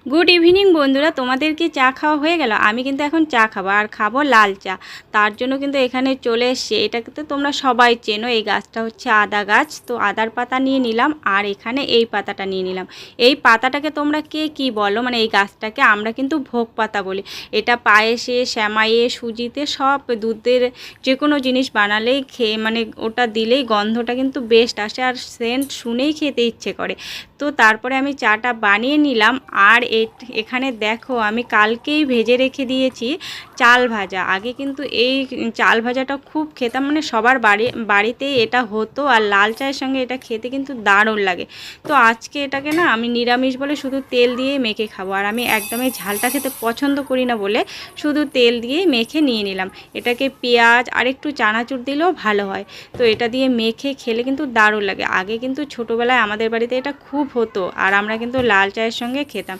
Good evening বন্ধুরা, তোমাদের কি চা খাওয়া হয়ে গেল? আমি কিন্তু এখন চা খাবো, আর খাবো লাল চা। তার জন্য কিন্তু এখানে চলে এসছে, এটাকে তো তোমরা সবাই চেনো, এই গাছটা হচ্ছে আদা গাছ। তো আদার পাতা নিয়ে নিলাম, আর এখানে এই পাতাটা নিয়ে নিলাম। এই পাতাটাকে তোমরা কে কি বলো, মানে এই গাছটাকে আমরা কিন্তু ভোগ পাতা বলি। এটা পায়েসে, শ্যামাইয়ে, সুজিতে, সব দুধের যে কোনো জিনিস বানালেই খেয়ে, মানে ওটা দিলেই গন্ধটা কিন্তু বেস্ট আসে, আর সেন্ট শুনেই খেতে ইচ্ছে করে। তো তারপরে আমি চাটা বানিয়ে নিলাম। আর এখানে দেখো, আমি কালকেই ভেজে রেখে দিয়েছি চাল ভাজা। আগে কিন্তু এই চাল ভাজাটা খুব খেতাম, মানে সবার বাড়িতেই এটা হতো, আর লাল চায়ের সঙ্গে এটা খেতে কিন্তু দারুণ লাগে। তো আজকে এটাকে না আমি নিরামিষ বলে শুধু তেল দিয়েই মেখে খাবো, আর আমি একদমই ঝালটা খেতে পছন্দ করি না বলে শুধু তেল দিয়েই মেখে নিয়ে নিলাম। এটাকে পেঁয়াজ আর একটু চানাচুর দিলেও ভালো হয়। তো এটা দিয়ে মেখে খেলে কিন্তু দারুণ লাগে। আগে কিন্তু ছোটোবেলায় আমাদের বাড়িতে এটা খুব হতো, আর আমরা কিন্তু লাল চায়ের সঙ্গে খেতাম।